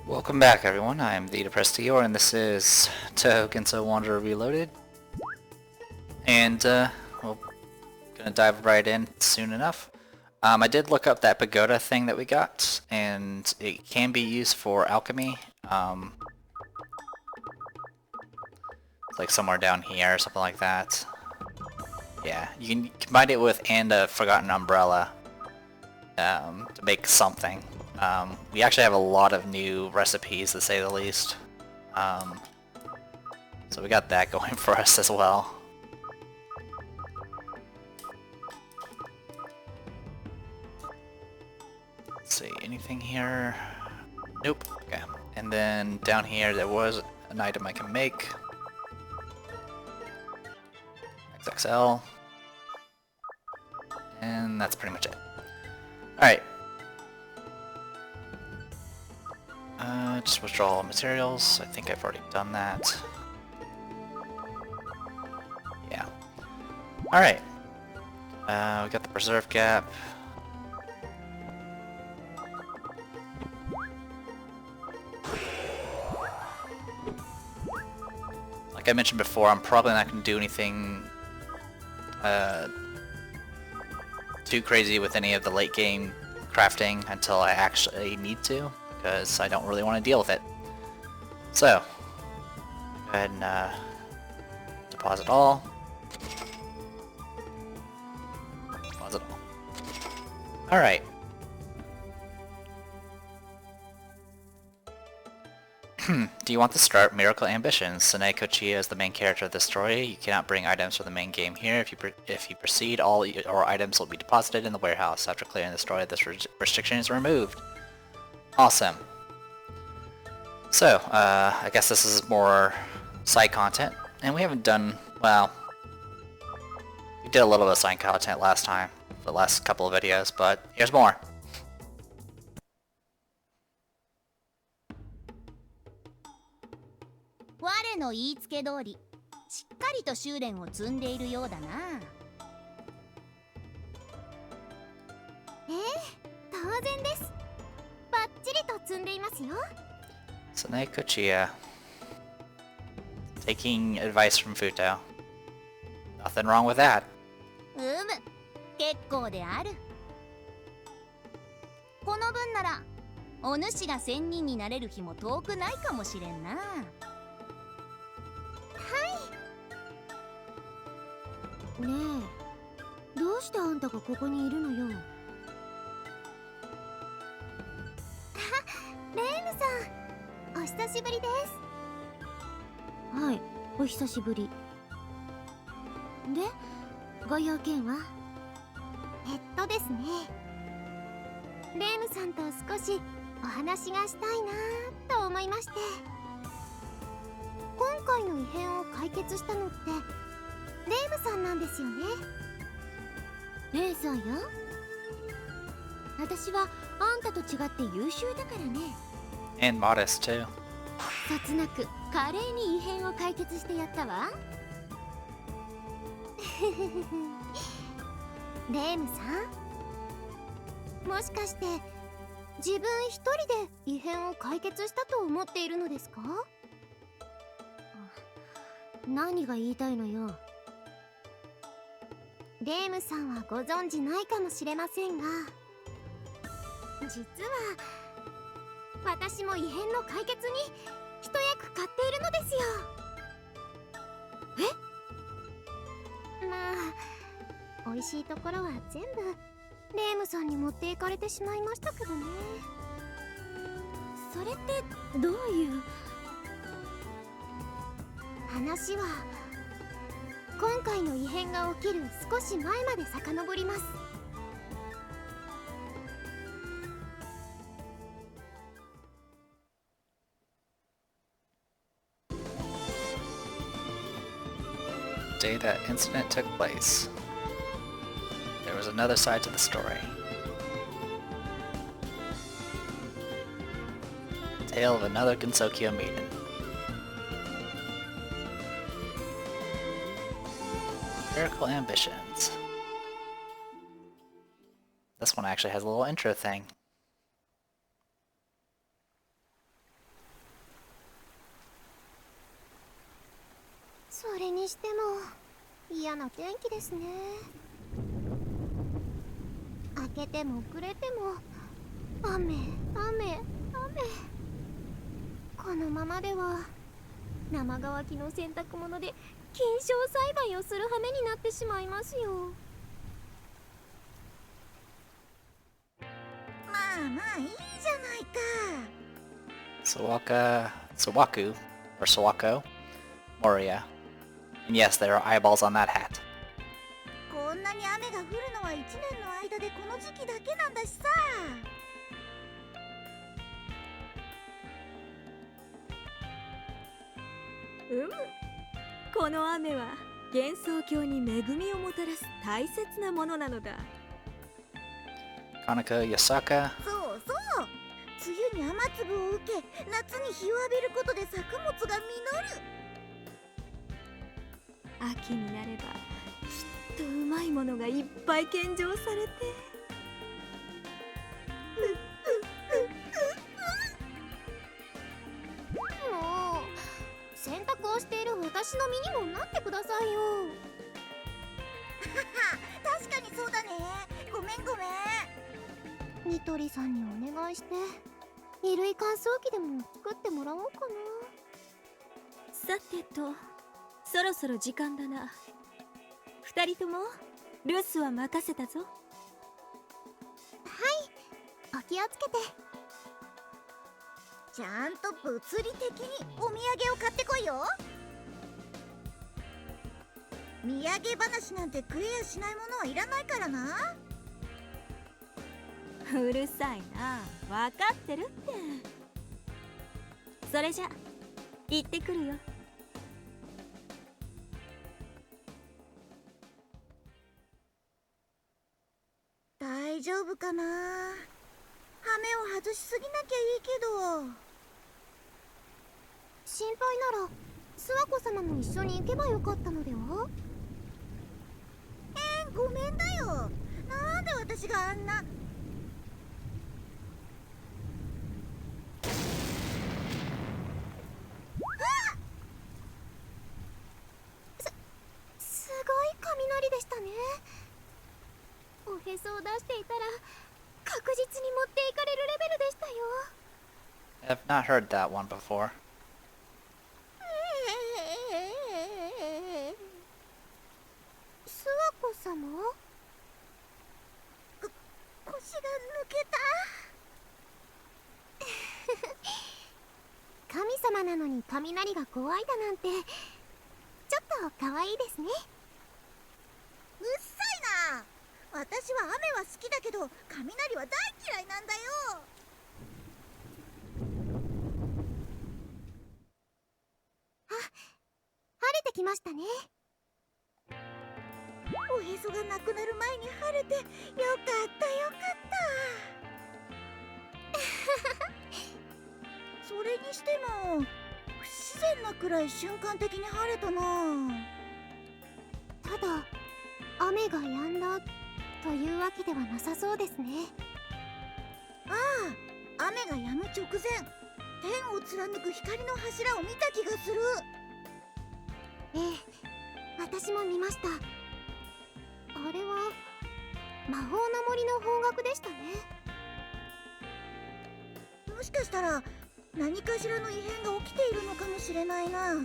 Welcome back, everyone. I'm the Depressed Eeyore, and this is Touhou Genso Wanderer Reloaded. And, we're gonna dive right in soon enough. I did look up that pagoda thing that we got, and it can be used for alchemy. It's like somewhere down here or something like that. Yeah, you can combine it with a Forgotten Umbrella to make something. We actually have a lot of new recipes, to say the least. So we got that going for us as well. Let's see, anything here? Nope. Okay. And then down here there was an item I can make. XXL. And that's pretty much it. Alright. Just withdraw all materials. I think I've already done that. Yeah. Alright. We got the preserve gap. Like I mentioned before, I'm probably not going to do anything too crazy with any of the late game crafting until I actually need to, because I don't really want to deal with it. So, go ahead and deposit all. Deposit all. Alright. Do you want to start Miracle Ambitions? Sanae Kochia is the main character of the story. You cannot bring items from the main game here. If you proceed, all your items will be deposited in the warehouse. After clearing the story, this restriction is removed. Awesome. So, I guess this is more side content. And we haven't done, well, we did a little bit of side content last time, for the last couple of videos, but here's more. 我の言いつけ通り、しっかりと修練を積んでいるようだな。当然です。バッチリと積んでいますよ。Sanae Kochia. Taking advice from Futo. Nothing wrong with that. 結構である。この分なら、お主が仙人になれる日も遠くないかもしれんな。ねえ、どうしてあんたがここにいるのよ。レイムさん、お久しぶりです。はい、お久しぶり。で、ご用件は？ですね。レイムさんと少しお話がしたいなと思いまして。今回の異変を解決したのってレイムさんなんですよね。レイさんよ。私はあんたと違って優秀だからね。And modest too. そつなく華麗に異変を解決してやったわ。レイムさん、もしかして自分一人で異変を解決したと思っているのですか？何が言いたいのよ。レイムさんはご存じないかもしれませんが、実は私も異変の解決に一役買っているのですよ。まあ、美味しいところは全部レイムさんに持っていかれてしまいましたけどね。それってどういう話は、今回の異変が起きる少し前まで遡ります。The day that incident took place, there was another side to the story. Tale of another Gensokyo maiden. Miracle Ambitions. This one actually has a little intro thing. それにしても嫌な天気ですね。開けても暮れても雨。このままでは生乾きの洗濯物で菌床栽培をする羽目になってしまいますよ。まあいいじゃないか。Sawaku, or Sawako, Moriya. And yes, there are eyeballs on that hat. こんなに雨が降るのは1年の間でこの時期だけなんだしさ。この雨は幻想郷に恵みをもたらす大切なものなのだ。 Kanaka Yasaka. そうそう、梅雨に雨粒を受け、夏に日を浴びることで作物が実る。秋になればきっとうまいものがいっぱい献上されて。もう洗濯をしている私の身にもなってくださいよ。確かにそうだね。ごめん。ニトリさんにお願いして衣類乾燥機でも作ってもらおうかな。さてと、そろそろ時間だな。二人とも留守は任せたぞ。お気をつけて。ちゃんと物理的にお土産を買ってこいよ。土産話なんて食えやしないものはいらないからな。うるさいな、分かってるって。それじゃ行ってくるよ。大丈夫かな。羽目を外しすぎなきゃいいけど。心配なら諏訪子様も一緒に行けばよかったのでは。ごめんだよ。なんで私があんな。すごい雷でしたね。おへそを出していたら確実に持っていかれるレベルでしたよ。 I've not heard that one before. 諏訪子様、腰が抜けた。神様なのに雷が怖いだなんてちょっと可愛いですね。うっさいな。私は雨は好きだけど雷は大嫌いなんだよ。晴れてきましたね。おへそがなくなる前に晴れてよかった。それにしても不自然なくらい瞬間的に晴れたな。ただ雨が止んだというわけではなさそうですね。ああ、雨が止む直前、天を貫く光の柱を見た気がする。ええ、私も見ました。あれは魔法の森の方角でしたね。もしかしたら何かしらの異変が起きているのかもしれないな。よ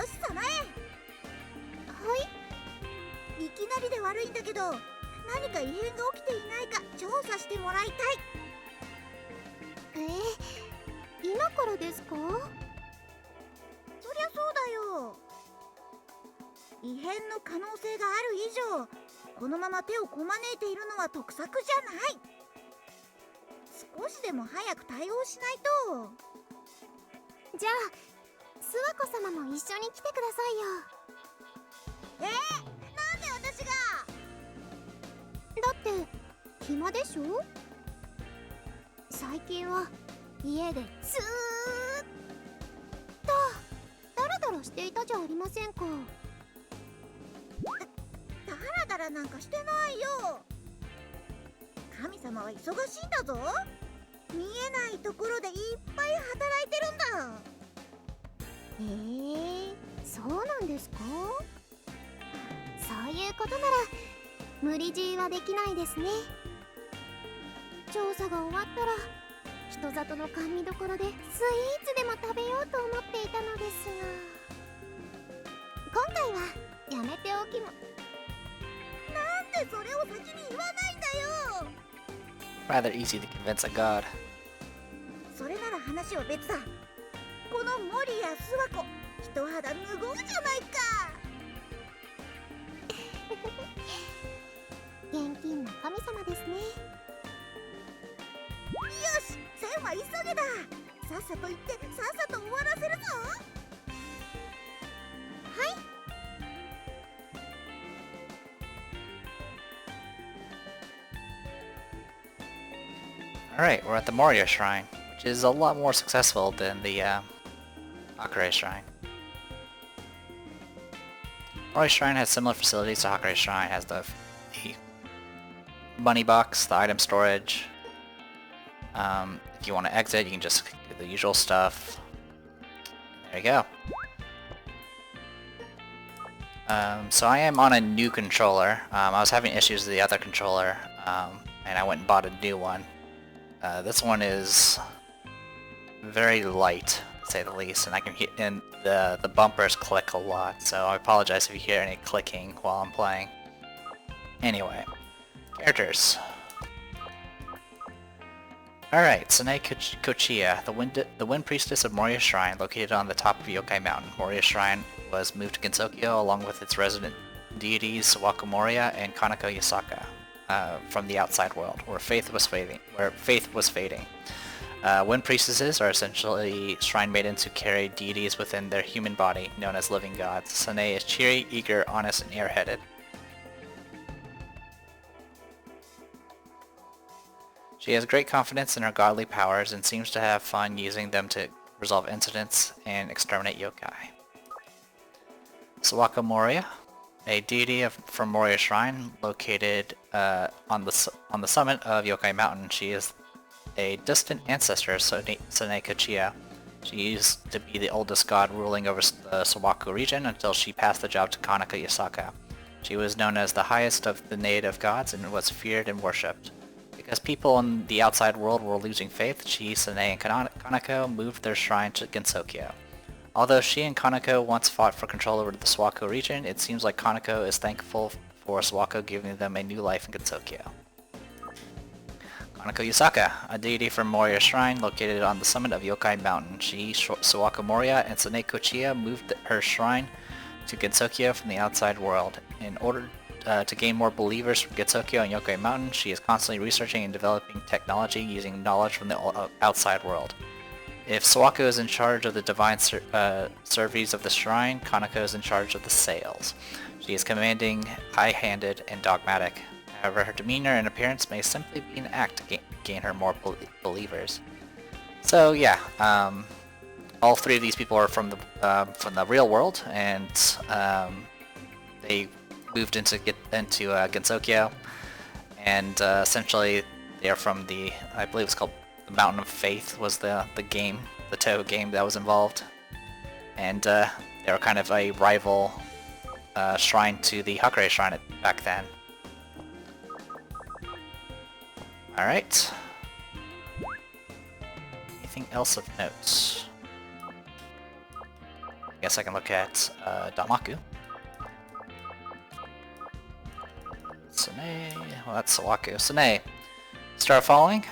し、早苗。はい。いきなりで悪いんだけど、何か異変が起きていないか調査してもらいたい。今からですか？そりゃそうだよ。異変の可能性がある以上、このまま手をこまねいているのは得策じゃない。少しでも早く対応しないと。じゃあ諏訪子様も一緒に来てくださいよ。なんで私が？だって暇でしょ？最近は家でずーっとダラダラしていたじゃありませんか。ダラダラなんかしてないよ。神様は忙しいんだぞ。見えないところでいっぱい働いてるんだ。へえ、そうなんですか。そういうことなら無理強いはできないですね。調査が終わったら人里の甘味どころでスイーツでも食べようと思っていたのですが、今回はやめておきも。なんでそれを先に言わないんだよ。 Rather easy to convince a god. それなら話は別だ。この森や諏訪子、人肌無言じゃないか。現金の神様ですね。よし、線は急げだ。さっさと行ってさっさと終わらせるぞ。はい。Alright, we're at the Moriya Shrine, which is a lot more successful than the Hakurei Shrine. Moriya Shrine has similar facilities to Hakurei Shrine. It has the money box, the item storage. If you want to exit, you can just do the usual stuff. There you go. So I am on a new controller. I was having issues with the other controller, and I went and bought a new one. This one is very light, to say the least, and I can hear the bumpers click a lot, so I apologize if you hear any clicking while I'm playing. Anyway, characters. Alright, Sanae Kochiya, the Wind Priestess of Moriya Shrine, located on the top of Yokai Mountain. Moriya Shrine was moved to Gensokyo along with its resident deities Sawako Moriya and Kanako Yasaka from the outside world, where faith was fading. Wind Priestesses are essentially shrine maidens who carry deities within their human body, known as living gods. Sanae is cheery, eager, honest, and airheaded. She has great confidence in her godly powers and seems to have fun using them to resolve incidents and exterminate yokai. Sawako Moriya, a deity from Moriya Shrine, located on the summit of Yokai Mountain. She is a distant ancestor of Sanae Kochiya. She used to be the oldest god ruling over the Sawako region until she passed the job to Kanako Yasaka. She was known as the highest of the native gods and was feared and worshipped. Because people in the outside world were losing faith, she, Sanae, and Kanako moved their shrine to Gensokyo. Although she and Kanako once fought for control over the Sawako region, it seems like Kanako is thankful for Sawako giving them a new life in Gensokyo. Kanako Yasaka, a deity from Moriya Shrine located on the summit of Yokai Mountain. She, Sawako Moriya, and Sanae Kochiya moved her shrine to Gensokyo from the outside world. In order to gain more believers from Gensokyo and Yokai Mountain, she is constantly researching and developing technology using knowledge from the outside world. If Sawako is in charge of the divine service of the shrine, Kanako is in charge of the sales. She is commanding, high-handed, and dogmatic. However, her demeanor and appearance may simply be an act to gain her more believers. So yeah, all three of these people are from the real world, and they moved into Gensokyo, and essentially they are from I believe it's called the Mountain of Faith was the game, the Touhou game that was involved, and they were kind of a rival shrine to the Hakurei Shrine back then. Alright. Anything else of note? I guess I can look at Damaku. Sanae, well that's Sawako. Sanae, start falling,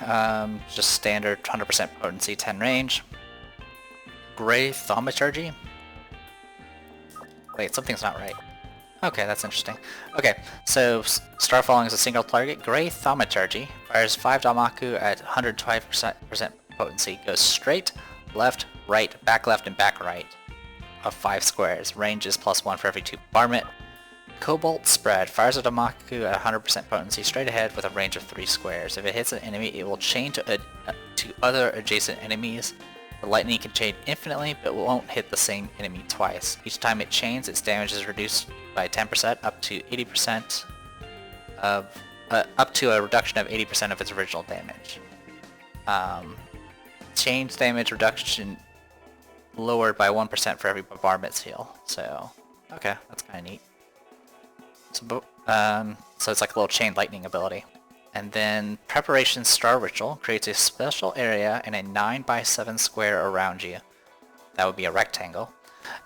just standard 100% potency, 10 range. Gray Thaumaturgy? Wait, something's not right. Okay, that's interesting. Okay, so Star Falling is a single target. Gray Thaumaturgy fires 5 Damaku at 125% potency. Goes straight, left, right, and back right of 5 squares. Range is +1 for every 2 bombardment. Cobalt Spread fires a Damaku at 100% potency straight ahead with a range of 3 squares. If it hits an enemy, it will chain to other adjacent enemies. The lightning can chain infinitely, but won't hit the same enemy twice. Each time it chains, its damage is reduced by 10% up to 80% up to a reduction of 80% of its original damage. Change damage reduction lowered by 1% for every bombardment seal. So, okay, that's kind of neat. So it's like a little chain lightning ability. And then Preparation Star Ritual creates a special area in a 9x7 square around you. That would be a rectangle.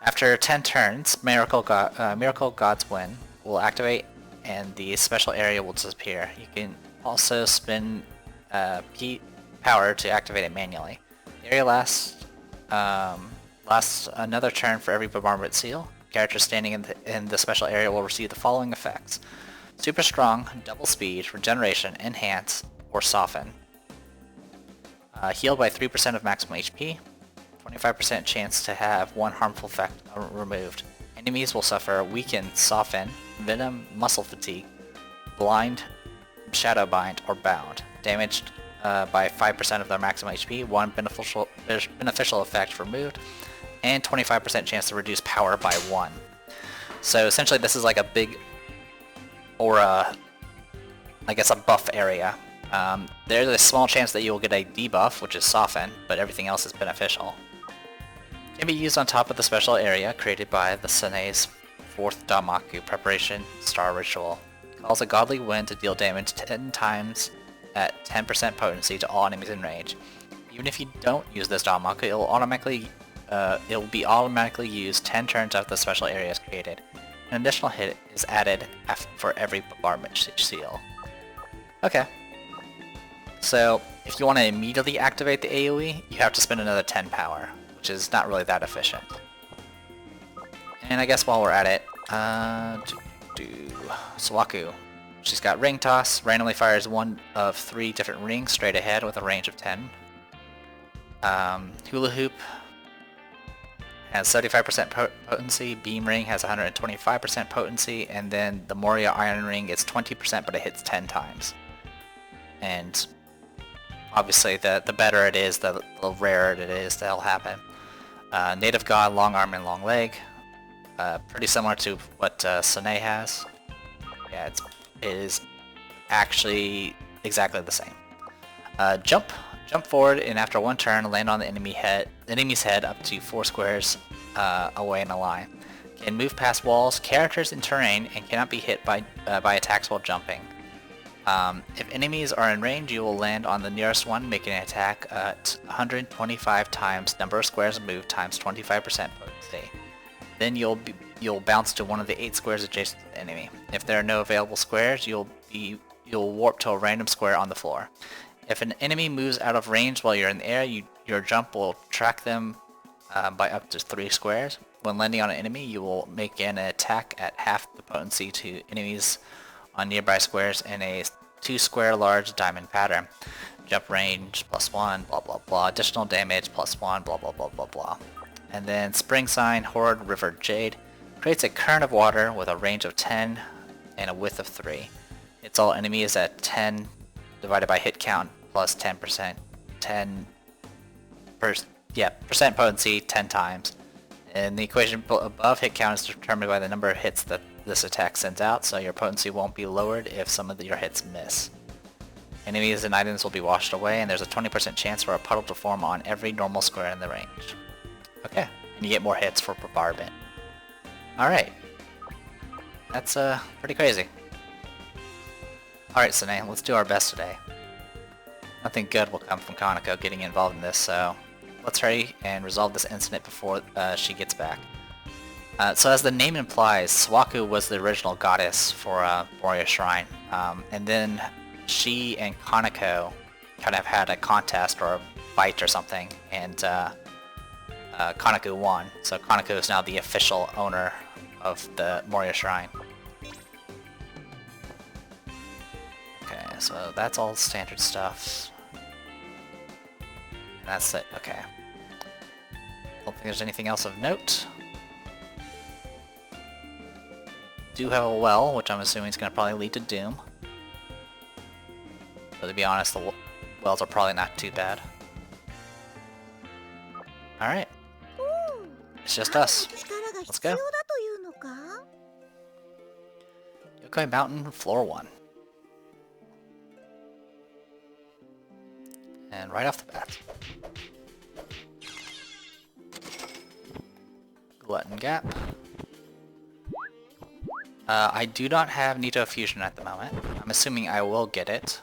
After 10 turns, Miracle God's Win will activate and the special area will disappear. You can also spend P power to activate it manually. The area lasts another turn for every bombardment seal. Characters standing in the special area will receive the following effects: Super Strong, Double Speed, Regeneration, Enhance, or Soften. Healed by 3% of maximum HP. 25% chance to have one harmful effect removed. Enemies will suffer Weaken, Soften, Venom, Muscle Fatigue, Blind, Shadow Bind, or Bound. Damaged by 5% of their maximum HP, one beneficial effect removed, and 25% chance to reduce power by 1. So essentially this is like a big, or I guess a buff area. There's a small chance that you'll get a debuff, which is Soften, but everything else is beneficial. Can be used on top of the special area created by the Sanae's 4th Damaku Preparation Star Ritual. Calls a godly wind to deal damage 10 times at 10% potency to all enemies in range. Even if you don't use this Damaku, it will be automatically used 10 turns after the special area is created. An additional hit is added for every bombardment seal. Okay. So, if you want to immediately activate the AoE, you have to spend another 10 power, which is not really that efficient. And I guess while we're at it, Sawaku. She's got Ring Toss, randomly fires one of 3 different rings straight ahead with a range of 10. Hula Hoop has 75% potency, Beam Ring has 125% potency, and then the Moriya Iron Ring is 20% but it hits 10 times. And obviously the better it is, the rarer it is that'll happen. Native God, Long Arm and Long Leg. Pretty similar to what Sanae has. Yeah, it is actually exactly the same. Jump forward and after 1 turn land on the enemy's head up to 4 squares away in a line. Can move past walls, characters, and terrain, and cannot be hit by attacks while jumping. If enemies are in range, you will land on the nearest one, making an attack at 125 times number of squares moved times 25% potency. Then you'll bounce to one of the 8 squares adjacent to the enemy. If there are no available squares, you'll warp to a random square on the floor. If an enemy moves out of range while you're in the air, your jump will track them by up to 3 squares. When landing on an enemy, you will make an attack at half the potency to enemies on nearby squares in a 2-square large diamond pattern. Jump range +1, blah blah blah. Additional damage +1, blah blah blah blah blah. And then Spring Sign, Horde, River, Jade. Creates a current of water with a range of 10 and a width of 3. Hits all enemies at 10 divided by hit count plus 10%. Percent potency 10 times. And the equation above, hit count is determined by the number of hits that this attack sends out, so your potency won't be lowered if some of your hits miss. Enemies and items will be washed away, and there's a 20% chance for a puddle to form on every normal square in the range. Okay, and you get more hits for bombardment. Alright. That's pretty crazy. Alright, Sanae, let's do our best today. Nothing good will come from Kaneko getting involved in this, so let's hurry and resolve this incident before she gets back. So as the name implies, Sawaku was the original goddess for Moriya Shrine, and then she and Kaneko kind of had a contest or a fight or something, and Kaneko won. So Kaneko is now the official owner of the Moriya Shrine. Okay, so that's all standard stuff. And that's it, okay. Don't think there's anything else of note. Do have a well, which I'm assuming is going to probably lead to Doom. But to be honest, the wells are probably not too bad. Alright. It's just us. Let's go. Yokai Mountain, floor 1. And right off the bat. Glutton Gap. I do not have Nito Fusion at the moment. I'm assuming I will get it.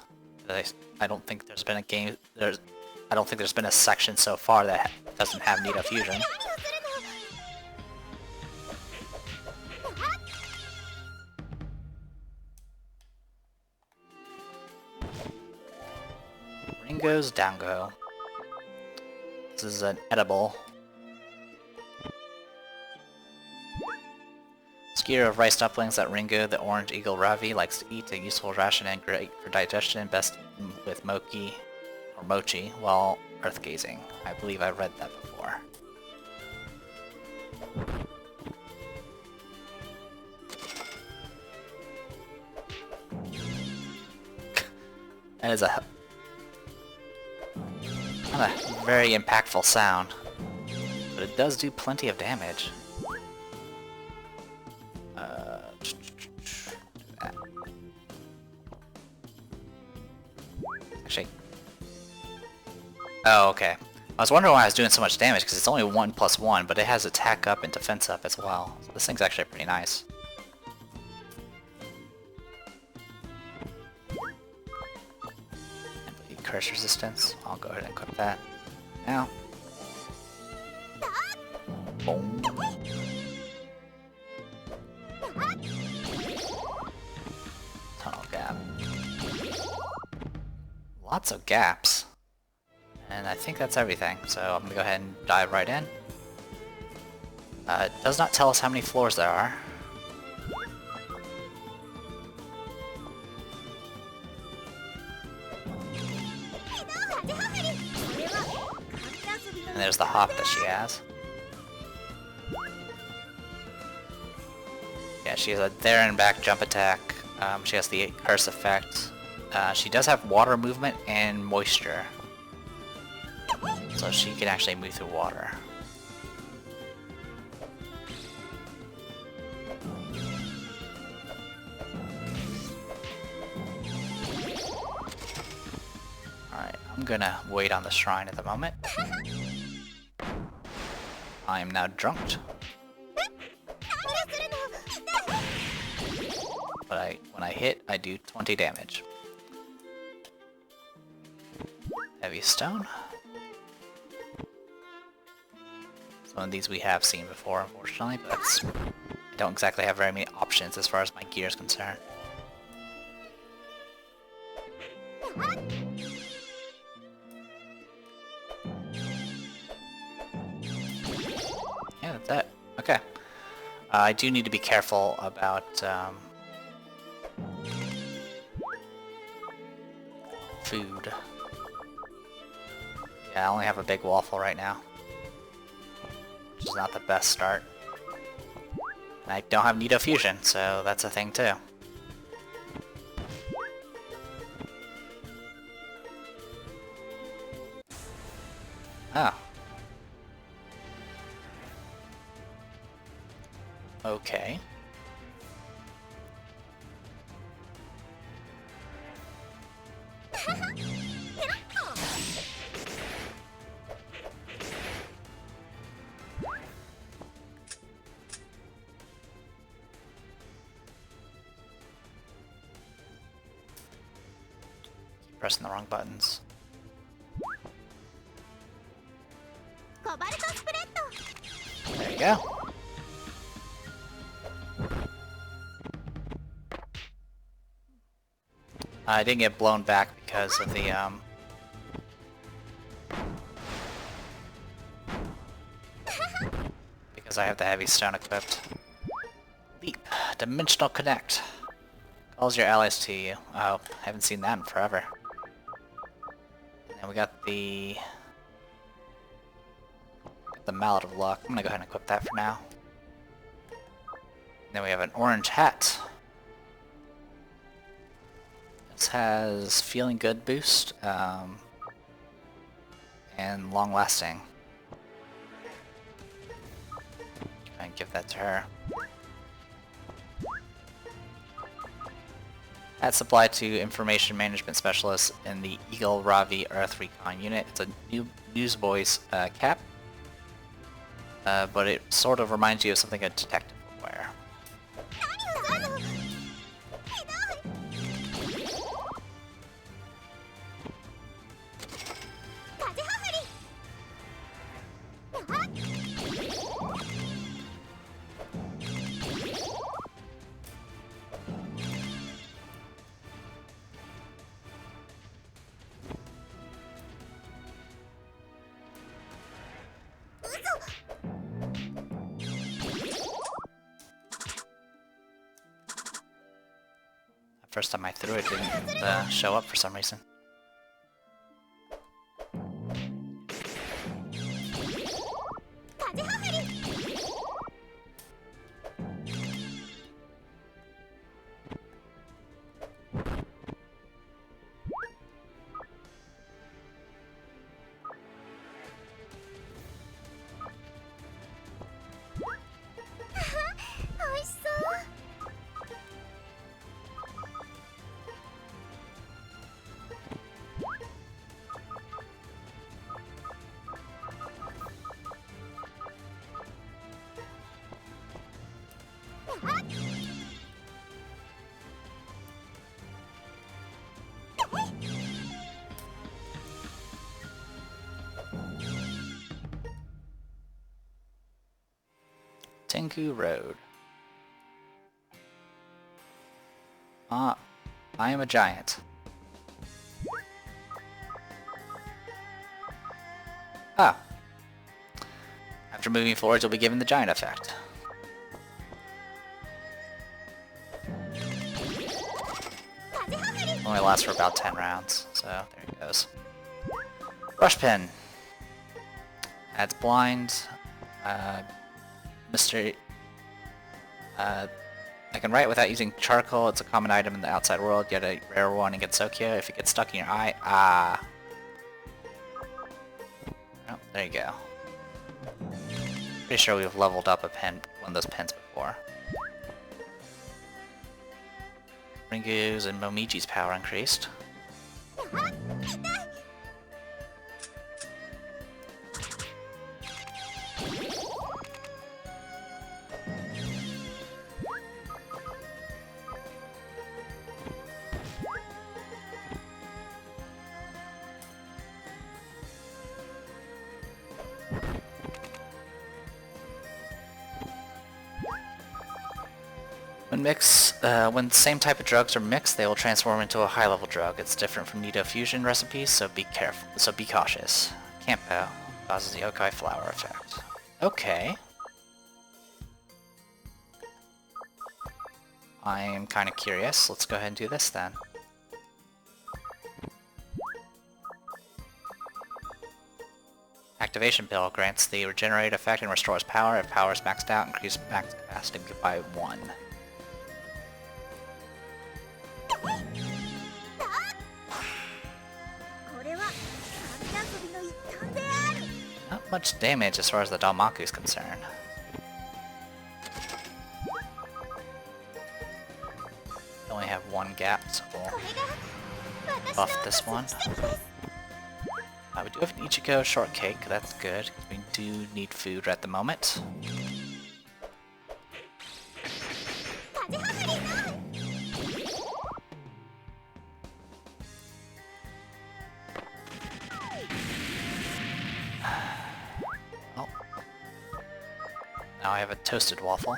I don't think there's been a game. I don't think there's been a section so far that doesn't have Nito Fusion. Ringo's Dango. This is an edible. Skewer of rice dumplings that Ringo, the orange eagle Ravi, likes to eat. A useful ration and great for digestion, best with mochi while earth gazing. I believe I've read that before. That is not a very impactful sound, but it does do plenty of damage. Actually, oh, okay. I was wondering why I was doing so much damage, because it's only 1+1, but it has attack up and defense up as well. So this thing's actually pretty nice. I believe curse resistance. I'll go ahead and equip that now. Boom. Tunnel gap. Lots of gaps. And I think that's everything, so I'm gonna go ahead and dive right in. It does not tell us how many floors there are. And there's the hop that she has. Yeah, she has a there and back jump attack. She has the curse effect. She does have water movement and moisture. So she can actually move through water. Alright, I'm gonna wait on the shrine at the moment. I am now drunked. But when I hit, I do 20 damage. Heavy stone. Some of these we have seen before, unfortunately, but I don't exactly have very many options as far as my gear is concerned. Yeah, that's it. Okay. I do need to be careful about food. Yeah, I only have a big waffle right now, which is not the best start. And I don't have Nito Fusion, so that's a thing too. Oh. Okay. Keep pressing the wrong buttons. There you go. I didn't get blown back because of the because I have the heavy stone equipped. Leap. Dimensional Connect. Calls your allies to you. Oh, I haven't seen that in forever. And then we got the Mallet of Luck. I'm gonna go ahead and equip that for now. And then we have an orange hat. This has Feeling Good boost, and Long Lasting. Try and give that to her. Add supply to Information Management Specialist in the Eagle Ravi Earth Recon Unit. It's a new newsboy's cap, but it sort of reminds you of something a detective would wear. First time I threw it didn't show up for some reason. Tengu Road. Ah, I am a giant. Ah. After moving forwards, you'll be given the giant effect. Only lasts for about 10 rounds, so there he goes. Brush pen. Adds blind. Mystery. I can write without using charcoal. It's a common item in the outside world, yet a rare one in Genso. If it gets stuck in your eye, oh, there you go. Pretty sure we've leveled up one of those pens before. Ringu's and Momiji's power increased. When the same type of drugs are mixed, they will transform into a high-level drug. It's different from Nido fusion recipes, so be careful. So be cautious. Campo causes the okai flower effect. Okay. I am kind of curious. Let's go ahead and do this then. Activation pill grants the regenerate effect and restores power. If power is maxed out, increase max capacity by 1. Not much damage as far as the Dalmaku is concerned. We only have one gap, so we'll buff this one. We do have an Ichigo shortcake, that's good, because we do need food at the moment. Oh. Now I have a toasted waffle.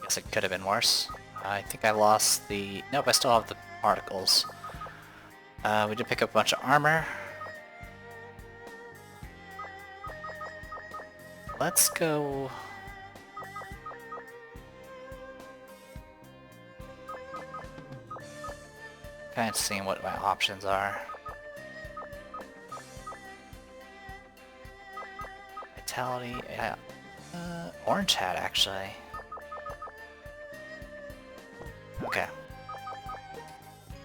Guess it could have been worse. I think I lost the... Nope, I still have the particles. We did pick up a bunch of armor. Let's go... Kind of seeing what my options are. Vitality, yeah. Orange hat, actually. Okay.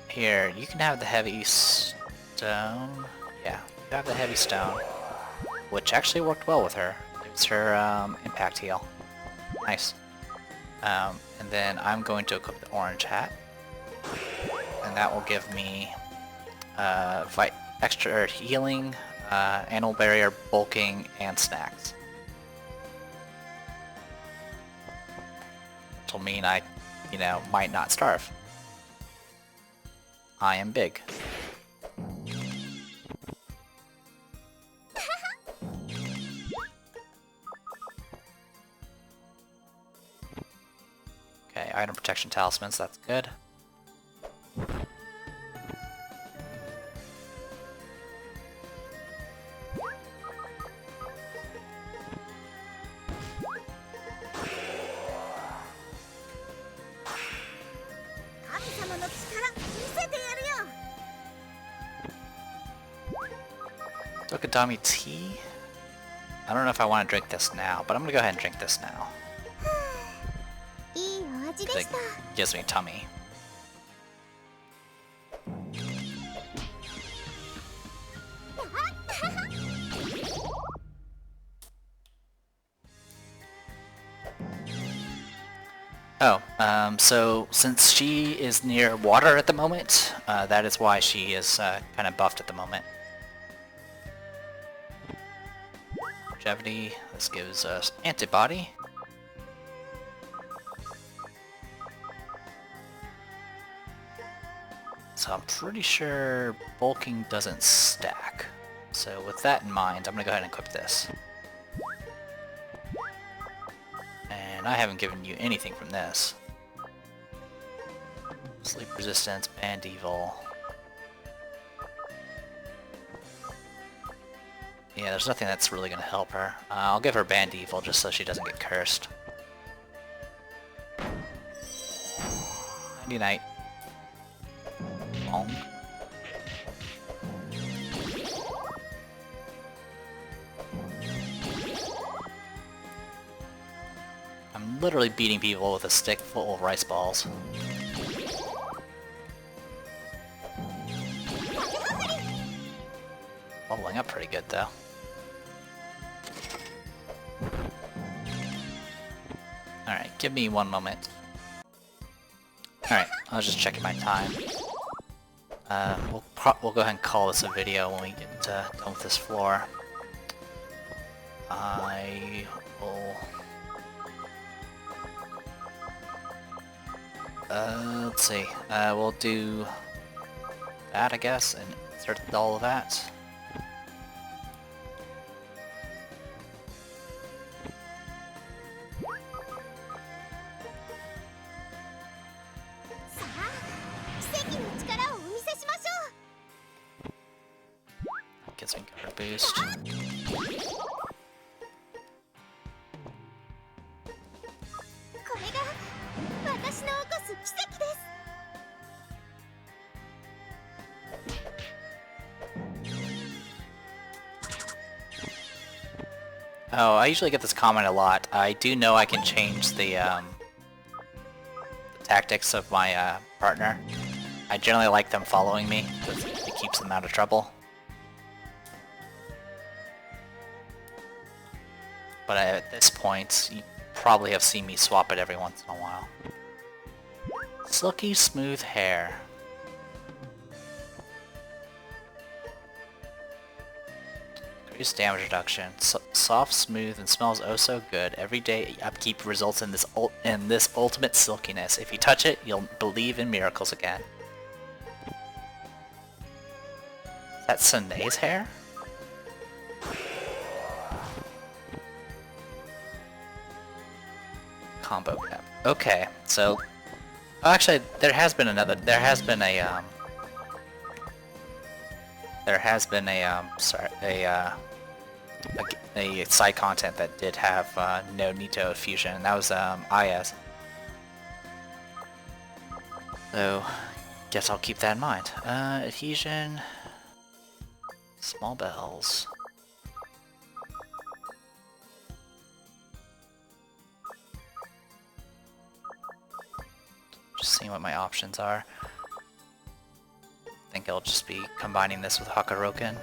Here, you can have the heavy stone. Yeah, you have the heavy stone. which actually worked well with her. Gives her impact heal. Nice. And then I'm going to equip the orange hat, and that will give me extra healing, animal barrier, bulking, and snacks. Which will mean I, might not starve. I am big. Okay, item protection talismans, that's good. Dokadami tea? I don't know if I want to drink this now, but I'm gonna go ahead and drink this now. It gives me tummy. Oh, so since she is near water at the moment, that is why she is kind of buffed at the moment. Longevity, this gives us antibody. So I'm pretty sure bulking doesn't stack. So with that in mind, I'm gonna go ahead and equip this. And I haven't given you anything from this. Sleep resistance, band evil. Yeah, there's nothing that's really gonna help her. I'll give her band evil just so she doesn't get cursed. Nighty night. Long. I'm literally beating people with a stick full of rice balls. Leveling up pretty good though. Alright, give me one moment. Alright, I was just checking my time. We'll go ahead and call this a video when we get done with this floor. I will... let's see. We'll do that, I guess, and insert all of that. Gets me guard boost. Oh, I usually get this comment a lot. I do know I can change the tactics of my partner. I generally like them following me, because it keeps them out of trouble. But at this point, you probably have seen me swap it every once in a while. Silky smooth hair. Increased damage reduction. Soft, smooth, and smells oh so good. Every day upkeep results in this ultimate silkiness. If you touch it, you'll believe in miracles again. Is that Sanae's hair? Combo cap. Okay, so actually there has been a side content that did have no Nito fusion, and that was IS. So guess I'll keep that in mind. Adhesion, small bells. Just seeing what my options are. I think I'll just be combining this with Hakaroken.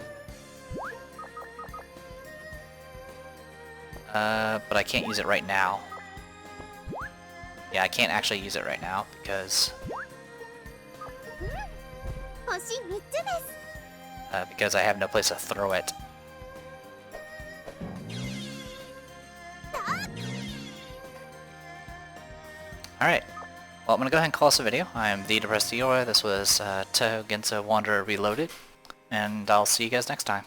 But I can't use it right now. Yeah, I can't actually use it right now because 星3つです。 because I have no place to throw it. Alright, well I'm gonna go ahead and call this a video. I am the Depressed Dior. This was Touhou Genso Wanderer Reloaded, and I'll see you guys next time.